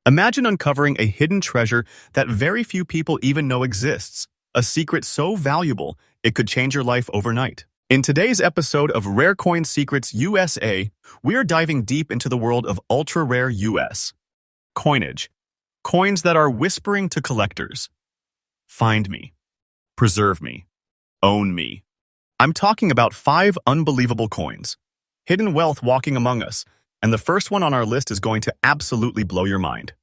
Imagine uncovering a hidden treasure that very few people even know exists, a secret so valuable it could change your life overnight. In today's episode of Rare Coin Secrets USA, we're diving deep into the world of ultra-rare US coinage, coins that are whispering to collectors. Find me, preserve me, own me. I'm talking about 5 unbelievable coins, hidden wealth walking among us, and the first one on our list is going to absolutely blow your mind.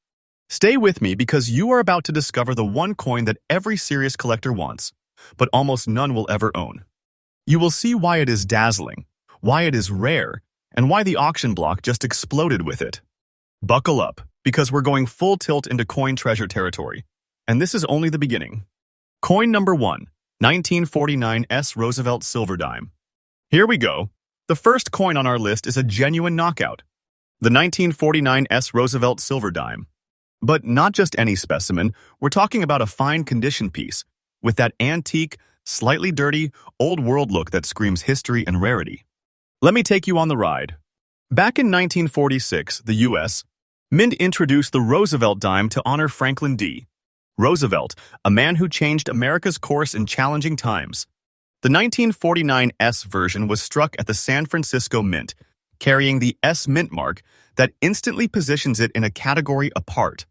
Stay with me because you are about to discover the one coin that every serious collector wants, but almost none will ever own. You will see why it is dazzling, why it is rare, and why the auction block just exploded with it. Buckle up, because we're going full tilt into coin treasure territory, and this is only the beginning. Coin number 1, 1949 Roosevelt Silver Dime. Here we go. The first coin on our list is a genuine knockout, the 1949 Roosevelt Silver Dime. But not just any specimen, we're talking about a fine condition piece, with that antique, slightly dirty, old-world look that screams history and rarity. Let me take you on the ride. Back in 1946, the U.S. Mint introduced the Roosevelt Dime to honor Franklin D. Roosevelt, a man who changed America's course in challenging times. The 1949 S version was struck at the San Francisco Mint, carrying the S Mint mark that instantly positions it in a category apart.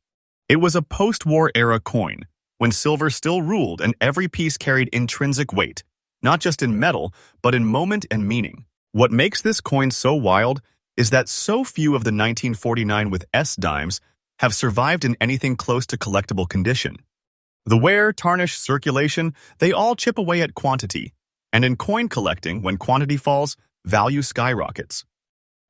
It was a post-war era coin, when silver still ruled and every piece carried intrinsic weight, not just in metal, but in moment and meaning. What makes this coin so wild is that so few of the 1949 with S dimes have survived in anything close to collectible condition. The wear, tarnish, circulation, they all chip away at quantity, and in coin collecting, when quantity falls, value skyrockets.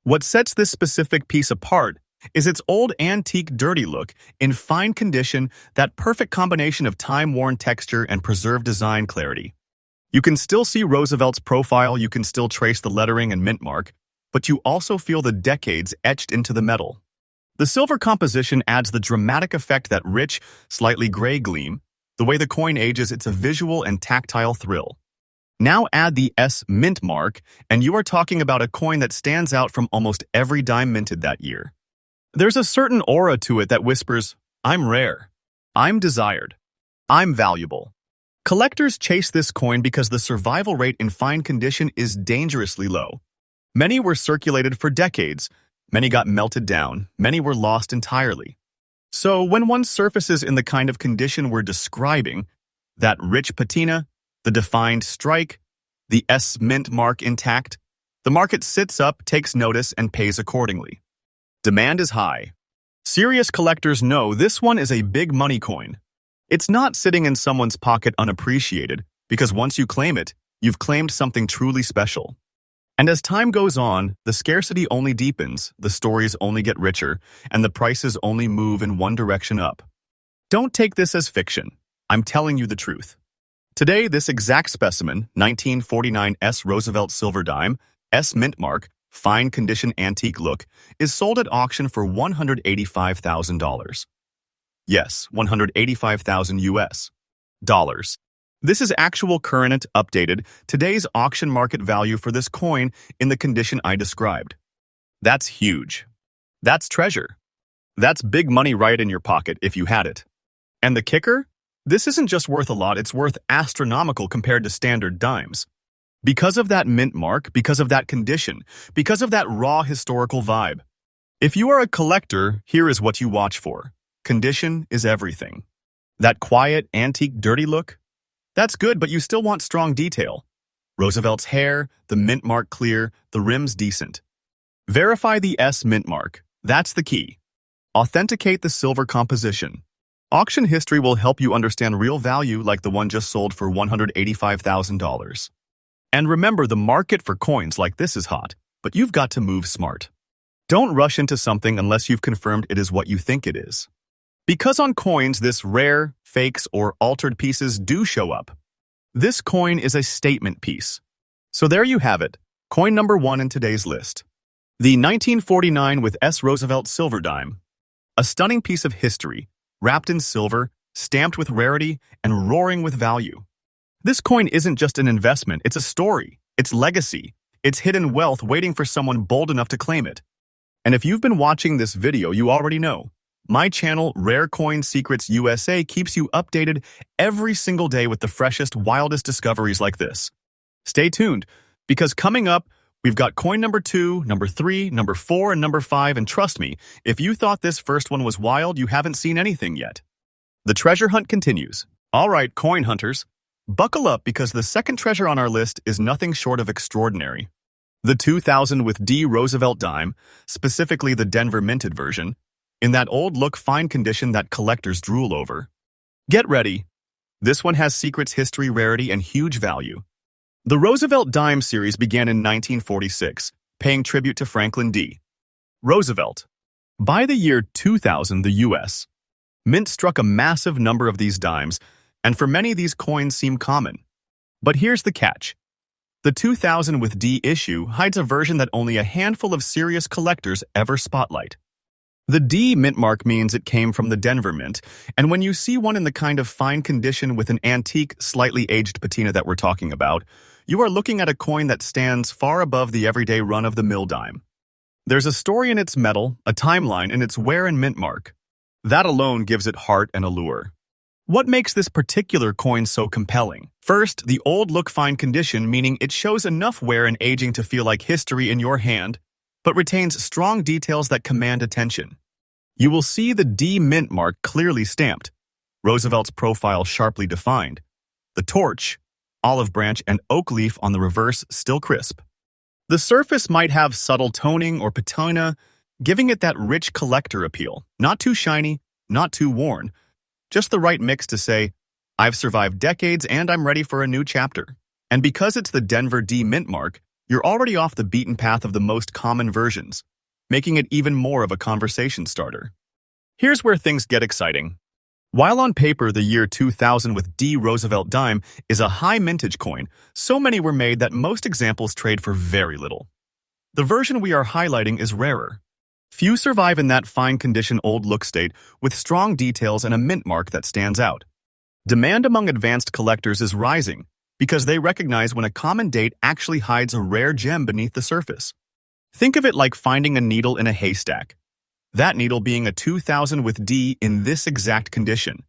What sets this specific piece apart is its old antique dirty look in fine condition, that perfect combination of time-worn texture and preserved design clarity. You can still see Roosevelt's profile, you can still trace the lettering and mint mark, but you also feel the decades etched into the metal. The silver composition adds the dramatic effect, that rich, slightly gray gleam. The way the coin ages, it's a visual and tactile thrill. Now add the S mint mark, and you are talking about a coin that stands out from almost every dime minted that year. There's a certain aura to it that whispers, I'm rare, I'm desired, I'm valuable. Collectors chase this coin because the survival rate in fine condition is dangerously low. Many were circulated for decades, many got melted down, many were lost entirely. So when one surfaces in the kind of condition we're describing, that rich patina, the defined strike, the S mint mark intact, the market sits up, takes notice, and pays accordingly. Demand is high. Serious collectors know this one is a big money coin. It's not sitting in someone's pocket unappreciated, because once you claim it, you've claimed something truly special. And as time goes on, the scarcity only deepens, the stories only get richer, and the prices only move in one direction up. Don't take this as fiction. I'm telling you the truth. Today, this exact specimen, 1949 Roosevelt Silver Dime, S mint mark, fine condition antique look, is sold at auction for $185,000. Yes, $185,000 US dollars. This is actual current, updated, today's auction market value for this coin in the condition I described. That's huge. That's treasure. That's big money right in your pocket if you had it. And the kicker? This isn't just worth a lot, it's worth astronomical compared to standard dimes. Because of that mint mark, because of that condition, because of that raw historical vibe. If you are a collector, here is what you watch for. Condition is everything. That quiet, antique, dirty look? That's good, but you still want strong detail. Roosevelt's hair, the mint mark clear, the rims decent. Verify the S mint mark. That's the key. Authenticate the silver composition. Auction history will help you understand real value like the one just sold for $185,000. And remember, the market for coins like this is hot, but you've got to move smart. Don't rush into something unless you've confirmed it is what you think it is. Because on coins, this rare, fakes, or altered pieces do show up. This coin is a statement piece. So there you have it, coin number 1 in today's list. The 1949 with S Roosevelt Silver Dime. A stunning piece of history, wrapped in silver, stamped with rarity, and roaring with value. This coin isn't just an investment, it's a story, it's legacy, it's hidden wealth waiting for someone bold enough to claim it. And if you've been watching this video, you already know. My channel, Rare Coin Secrets USA, keeps you updated every single day with the freshest, wildest discoveries like this. Stay tuned, because coming up, we've got coin number 2, number 3, number 4, and number 5, and trust me, if you thought this first one was wild, you haven't seen anything yet. The treasure hunt continues. All right, coin hunters, buckle up because the second treasure on our list is nothing short of extraordinary. The 2000 with D Roosevelt Dime, specifically the Denver minted version, in that old-look fine condition that collectors drool over. Get ready. This one has secrets, history, rarity, and huge value. The Roosevelt Dime series began in 1946, paying tribute to Franklin D. Roosevelt. By the year 2000, the U.S. Mint struck a massive number of these dimes, and for many these coins seem common. But here's the catch. The 2000 with D issue hides a version that only a handful of serious collectors ever spotlight. The D mint mark means it came from the Denver Mint, and when you see one in the kind of fine condition with an antique, slightly aged patina that we're talking about, you are looking at a coin that stands far above the everyday run-of-the-mill dime. There's a story in its metal, a timeline in its wear and mint mark. That alone gives it heart and allure. What makes this particular coin so compelling? First, the old-look fine condition, meaning it shows enough wear and aging to feel like history in your hand, but retains strong details that command attention. You will see the D mint mark clearly stamped, Roosevelt's profile sharply defined, the torch, olive branch, and oak leaf on the reverse still crisp. The surface might have subtle toning or patina, giving it that rich collector appeal, not too shiny, not too worn, just the right mix to say, I've survived decades and I'm ready for a new chapter. And because it's the Denver D mint mark, you're already off the beaten path of the most common versions, making it even more of a conversation starter. Here's where things get exciting. While on paper the year 2000 with D Roosevelt Dime is a high mintage coin, so many were made that most examples trade for very little. The version we are highlighting is rarer. Few survive in that fine condition old look state with strong details and a mint mark that stands out. Demand among advanced collectors is rising, because they recognize when a common date actually hides a rare gem beneath the surface. Think of it like finding a needle in a haystack, that needle being a 2000 with D in this exact condition.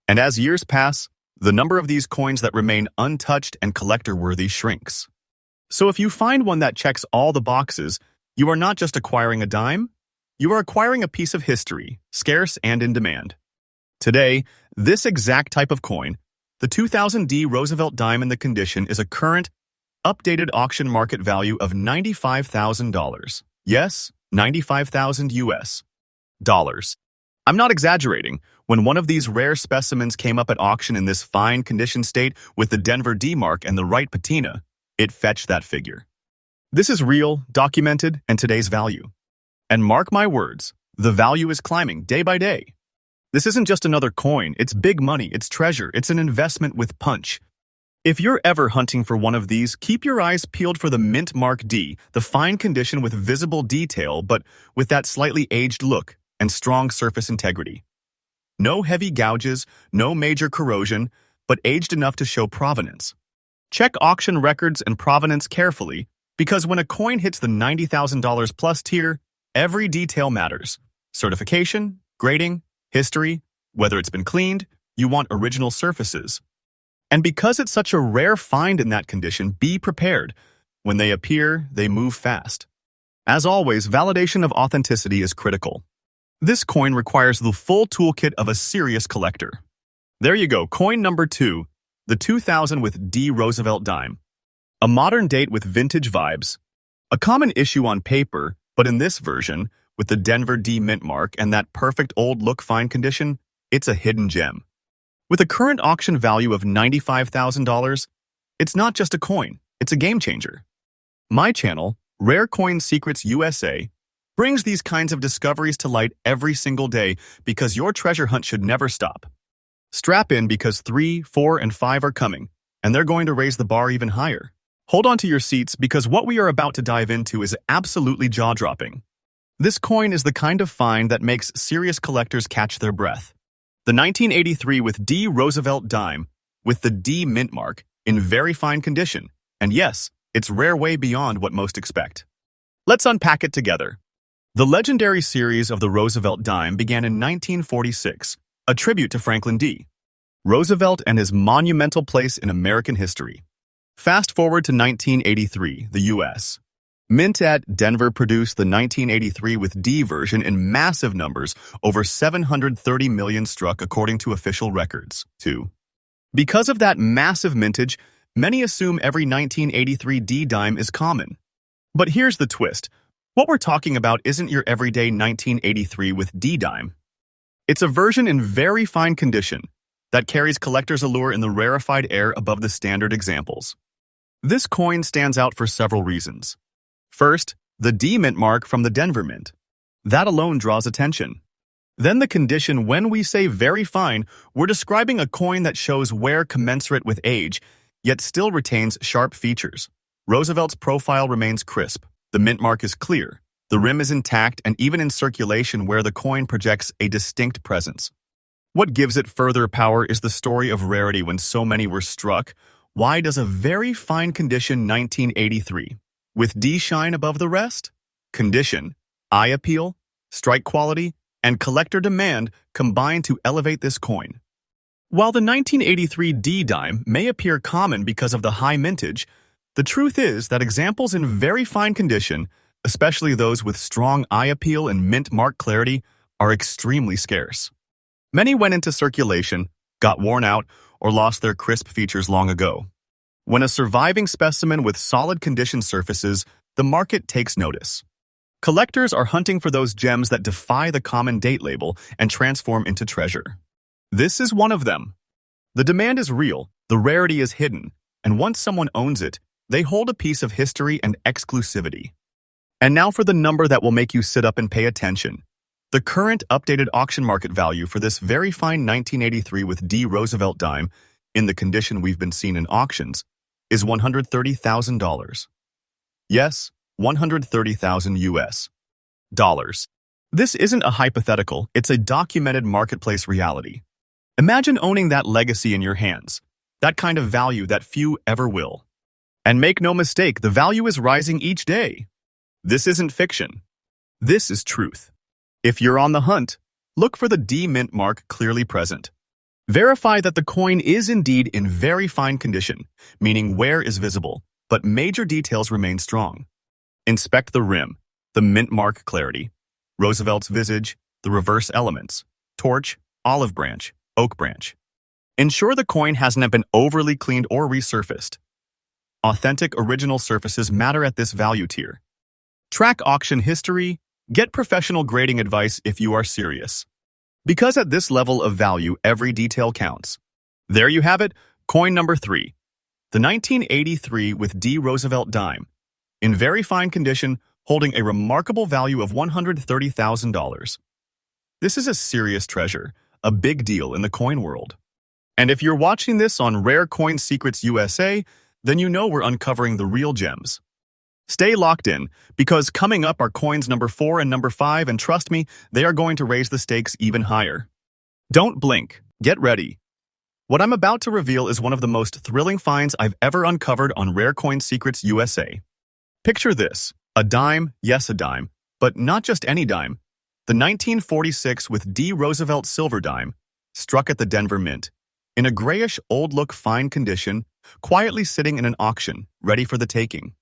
And as years pass, the number of these coins that remain untouched and collector-worthy shrinks. So if you find one that checks all the boxes, you are not just acquiring a dime, you are acquiring a piece of history, scarce and in demand. Today, this exact type of coin, the 2000 D Roosevelt Dime in the condition, is a current, updated auction market value of $95,000. Yes, 95,000 US dollars. I'm not exaggerating. When one of these rare specimens came up at auction in this fine condition state with the Denver D mark and the right patina, it fetched that figure. This is real, documented, and today's value. And mark my words, the value is climbing day by day. This isn't just another coin, it's big money, it's treasure, it's an investment with punch. If you're ever hunting for one of these, keep your eyes peeled for the Mint Mark D, the fine condition with visible detail but with that slightly aged look and strong surface integrity. No heavy gouges, no major corrosion, but aged enough to show provenance. Check auction records and provenance carefully, because when a coin hits the $90,000 plus tier, every detail matters. Certification, grading, history, whether it's been cleaned, you want original surfaces. And because it's such a rare find in that condition, be prepared. When they appear, they move fast. As always, validation of authenticity is critical. This coin requires the full toolkit of a serious collector. There you go, coin number 2, the 2000 with D Roosevelt Dime. A modern date with vintage vibes. A common issue on paper, but in this version, with the Denver D mint mark and that perfect old look fine condition, it's a hidden gem. With a current auction value of $95,000, it's not just a coin, it's a game changer. My channel, Rare Coin Secrets USA, brings these kinds of discoveries to light every single day because your treasure hunt should never stop. Strap in because 3, 4, and 5 are coming, and they're going to raise the bar even higher. Hold on to your seats because what we are about to dive into is absolutely jaw-dropping. This coin is the kind of find that makes serious collectors catch their breath. The 1983 with D Roosevelt Dime, with the D mint mark, in very fine condition, and yes, it's rare way beyond what most expect. Let's unpack it together. The legendary series of the Roosevelt Dime began in 1946, a tribute to Franklin D. Roosevelt and his monumental place in American history. Fast forward to 1983, the U.S. Mint at Denver produced the 1983 with D version in massive numbers, over 730 million struck according to official records, too. Because of that massive mintage, many assume every 1983 D dime is common. But here's the twist. What we're talking about isn't your everyday 1983 with D dime. It's a version in very fine condition that carries collector's allure in the rarefied air above the standard examples. This coin stands out for several reasons. First, the D mint mark from the Denver Mint. That alone draws attention. Then the condition. When we say very fine, we're describing a coin that shows wear commensurate with age, yet still retains sharp features. Roosevelt's profile remains crisp. The mint mark is clear. The rim is intact and even in circulation where the coin projects a distinct presence. What gives it further power is the story of rarity when so many were struck. Why does a very fine condition 1983 with D shine above the rest? Condition, eye appeal, strike quality, and collector demand combine to elevate this coin. While the 1983 D dime may appear common because of the high mintage, the truth is that examples in very fine condition, especially those with strong eye appeal and mint mark clarity, are extremely scarce. Many went into circulation, got worn out, or lost their crisp features long ago. When a surviving specimen with solid condition surfaces, the market takes notice. Collectors are hunting for those gems that defy the common date label and transform into treasure. This is one of them. The demand is real, the rarity is hidden, and once someone owns it, they hold a piece of history and exclusivity. And now for the number that will make you sit up and pay attention. The current updated auction market value for this very fine 1983 with D Roosevelt dime, in the condition we've been seeing in auctions, is $130,000. Yes, 130,000 US dollars. This isn't a hypothetical, it's a documented marketplace reality. Imagine owning that legacy in your hands, that kind of value that few ever will. And make no mistake, the value is rising each day. This isn't fiction. This is truth. If you're on the hunt, look for the D mint mark clearly present. Verify that the coin is indeed in very fine condition, meaning wear is visible, but major details remain strong. Inspect the rim, the mint mark clarity, Roosevelt's visage, the reverse elements, torch, olive branch, oak branch. Ensure the coin hasn't been overly cleaned or resurfaced. Authentic original surfaces matter at this value tier. Track auction history, get professional grading advice if you are serious. Because at this level of value, every detail counts. There you have it, coin number 3. The 1983 with D Roosevelt dime, in very fine condition, holding a remarkable value of $130,000. This is a serious treasure, a big deal in the coin world. And if you're watching this on Rare Coin Secrets USA, then you know we're uncovering the real gems. Stay locked in, because coming up are coins number 4 and number 5, and trust me, they are going to raise the stakes even higher. Don't blink. Get ready. What I'm about to reveal is one of the most thrilling finds I've ever uncovered on Rare Coin Secrets USA. Picture this, a dime, yes a dime, but not just any dime. The 1946 with D Roosevelt Silver Dime, struck at the Denver Mint, in a grayish old-look fine condition, quietly sitting in an auction, ready for the taking.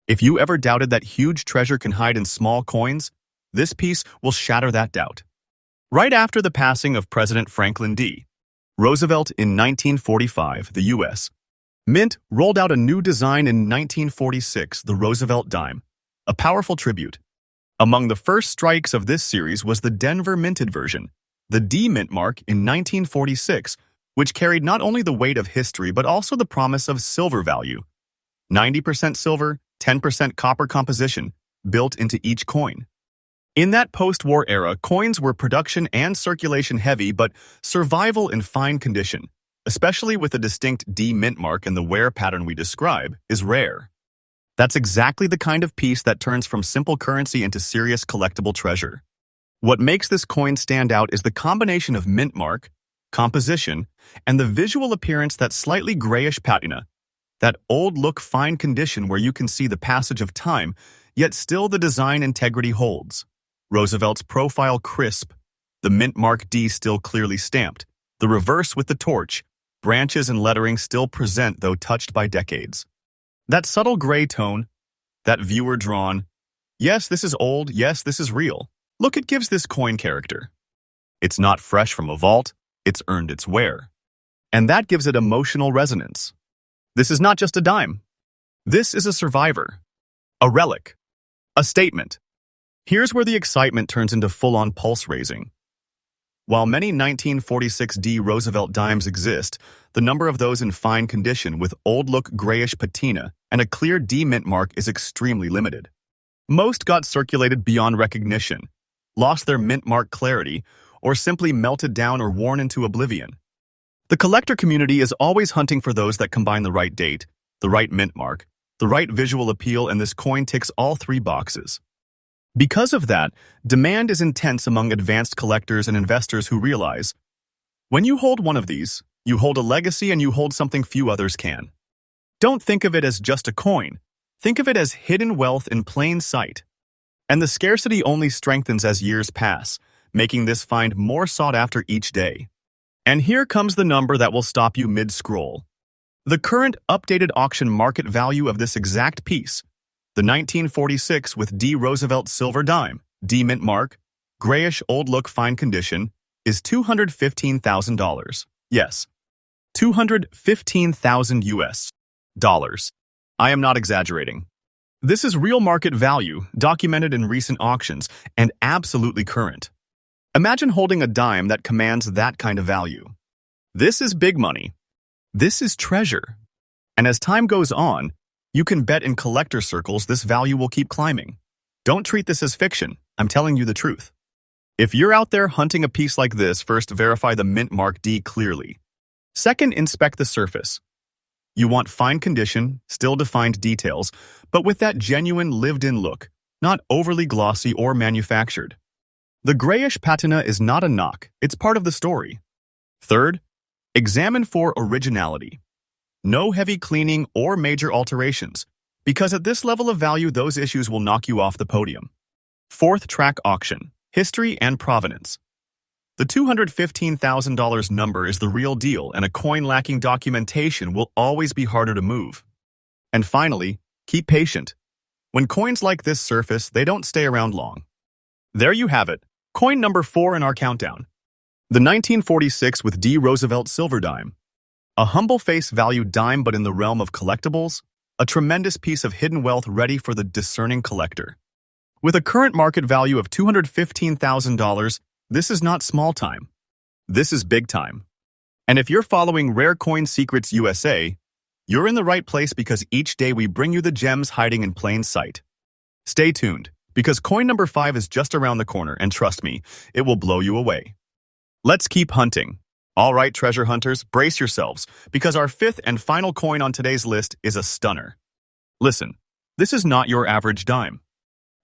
If you ever doubted that huge treasure can hide in small coins, this piece will shatter that doubt. Right after the passing of President Franklin D. Roosevelt in 1945, the U.S. Mint rolled out a new design in 1946, the Roosevelt Dime, a powerful tribute. Among the first strikes of this series was the Denver minted version, the D mint mark in 1946, which carried not only the weight of history but also the promise of silver value. 90% silver, 10% copper composition, built into each coin. In that post-war era, coins were production and circulation heavy, but survival in fine condition, especially with a distinct D mint mark and the wear pattern we describe, is rare. That's exactly the kind of piece that turns from simple currency into serious collectible treasure. What makes this coin stand out is the combination of mint mark, composition, and the visual appearance, that slightly grayish patina, that old-look fine condition where you can see the passage of time, yet still the design integrity holds. Roosevelt's profile crisp, the mint mark D still clearly stamped, the reverse with the torch, branches and lettering still present though touched by decades. That subtle gray tone, that viewer drawn, yes, this is old, yes, this is real. Look, it gives this coin character. It's not fresh from a vault, it's earned its wear. And that gives it emotional resonance. This is not just a dime. This is a survivor, a relic, a statement. Here's where the excitement turns into full-on pulse-raising. While many 1946 D Roosevelt dimes exist, the number of those in fine condition with old-look grayish patina and a clear D mint mark is extremely limited. Most got circulated beyond recognition, lost their mint mark clarity, or simply melted down or worn into oblivion. The collector community is always hunting for those that combine the right date, the right mint mark, the right visual appeal, and this coin ticks all three boxes. Because of that, demand is intense among advanced collectors and investors who realize, when you hold one of these, you hold a legacy and you hold something few others can. Don't think of it as just a coin. Think of it as hidden wealth in plain sight. And the scarcity only strengthens as years pass, making this find more sought after each day. And here comes the number that will stop you mid-scroll. The current updated auction market value of this exact piece, the 1946 with D Roosevelt Silver Dime, D mint mark, grayish old look fine condition, is $215,000. Yes, $215,000 US dollars. I am not exaggerating. This is real market value, documented in recent auctions, and absolutely current. Imagine holding a dime that commands that kind of value. This is big money. This is treasure. And as time goes on, you can bet in collector circles this value will keep climbing. Don't treat this as fiction. I'm telling you the truth. If you're out there hunting a piece like this, first verify the mint mark D clearly. Second, inspect the surface. You want fine condition, still defined details, but with that genuine lived-in look, not overly glossy or manufactured. The grayish patina is not a knock, it's part of the story. Third, examine for originality. No heavy cleaning or major alterations, because at this level of value, those issues will knock you off the podium. Fourth, track auction, history and provenance. The $215,000 number is the real deal, and a coin lacking documentation will always be harder to move. And finally, keep patient. When coins like this surface, they don't stay around long. There you have it, coin number 4 in our countdown. The 1946 with D Roosevelt Silver Dime. A humble face value dime but in the realm of collectibles, a tremendous piece of hidden wealth ready for the discerning collector. With a current market value of $215,000, this is not small time. This is big time. And if you're following Rare Coin Secrets USA, you're in the right place because each day we bring you the gems hiding in plain sight. Stay tuned, because coin number 5 is just around the corner, and trust me, it will blow you away. Let's keep hunting. All right, treasure hunters, brace yourselves, because our 5th and final coin on today's list is a stunner. Listen, this is not your average dime.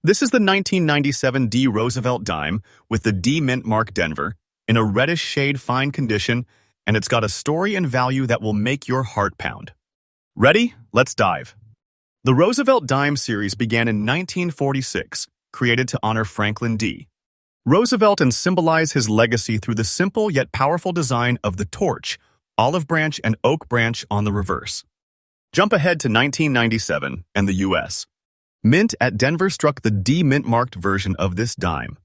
This is the 1997 D Roosevelt Dime with the D mint mark Denver in a reddish shade fine condition, and it's got a story and value that will make your heart pound. Ready? Let's dive. The Roosevelt Dime series began in 1946, created to honor Franklin D. Roosevelt and symbolize his legacy through the simple yet powerful design of the torch, olive branch and oak branch on the reverse. Jump ahead to 1997 and the U.S. Mint at Denver struck the D mint-marked version of this dime.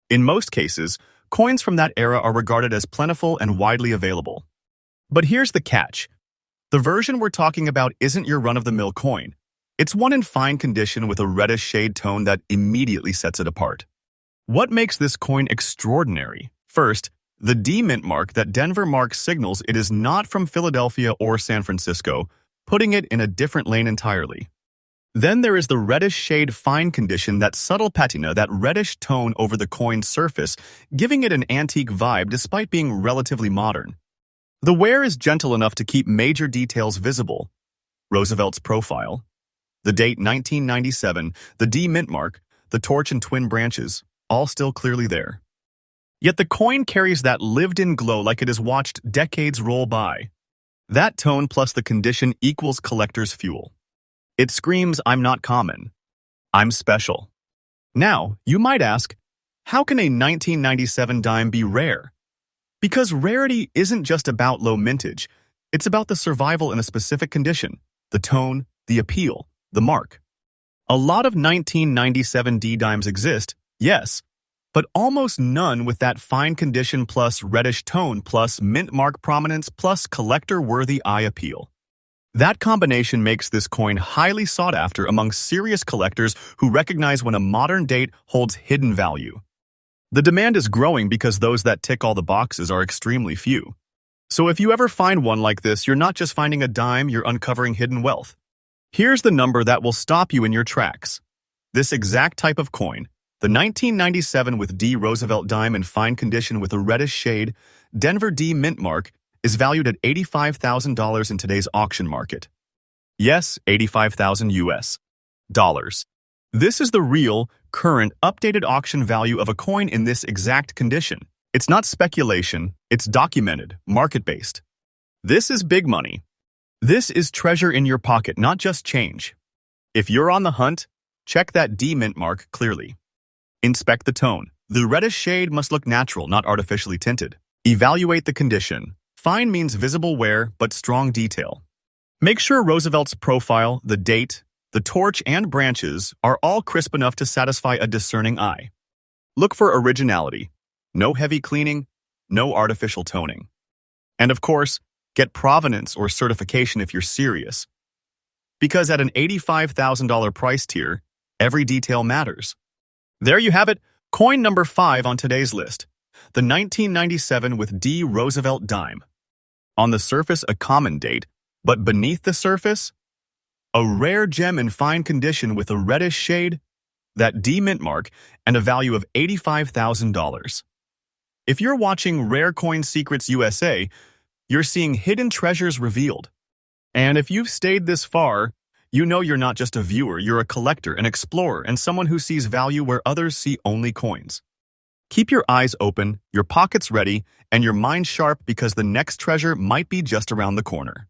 In most cases, coins from that era are regarded as plentiful and widely available. But here's the catch. The version we're talking about isn't your run-of-the-mill coin. It's one in fine condition with a reddish shade tone that immediately sets it apart. What makes this coin extraordinary? First, the D mint mark that Denver marks signals it is not from Philadelphia or San Francisco, putting it in a different lane entirely. Then there is the reddish shade fine condition, that subtle patina, that reddish tone over the coin's surface, giving it an antique vibe despite being relatively modern. The wear is gentle enough to keep major details visible. Roosevelt's profile, the date 1997, the D mint mark, the torch and twin branches, all still clearly there. Yet the coin carries that lived-in glow like it has watched decades roll by. That tone plus the condition equals collector's fuel. It screams, I'm not common. I'm special. Now, you might ask, How can a 1997 dime be rare? Because rarity isn't just about low mintage, it's about the survival in a specific condition, the tone, the appeal, the mark. A lot of 1997 D dimes exist, yes, but almost none with that fine condition plus reddish tone plus mint mark prominence plus collector-worthy eye appeal. That combination makes this coin highly sought after among serious collectors who recognize when a modern date holds hidden value. The demand is growing because those that tick all the boxes are extremely few. So if you ever find one like this, you're not just finding a dime, you're uncovering hidden wealth. Here's the number that will stop you in your tracks. This exact type of coin, the 1997 with D Roosevelt Dime in fine condition with a reddish shade, Denver D mint mark, is valued at $85,000 in today's auction market. Yes, 85,000 US dollars. This is the real, current, updated auction value of a coin in this exact condition. It's not speculation, it's documented, market-based. This is big money. This is treasure in your pocket, not just change. If you're on the hunt, check that D mint mark clearly. Inspect the tone. The reddish shade must look natural, not artificially tinted. Evaluate the condition. Fine means visible wear, but strong detail. Make sure Roosevelt's profile, the date, the torch, and branches are all crisp enough to satisfy a discerning eye. Look for originality. No heavy cleaning, no artificial toning. And of course, get provenance or certification if you're serious. Because at an $85,000 price tier, every detail matters. There you have it, coin number 5 on today's list, the 1997 with D Roosevelt Dime. On the surface, a common date, but beneath the surface, a rare gem in fine condition with a reddish shade, that D mint mark, and a value of $85,000. If you're watching Rare Coin Secrets USA, you're seeing hidden treasures revealed. And if you've stayed this far, you know you're not just a viewer, you're a collector, an explorer, and someone who sees value where others see only coins. Keep your eyes open, your pockets ready, and your mind sharp because the next treasure might be just around the corner.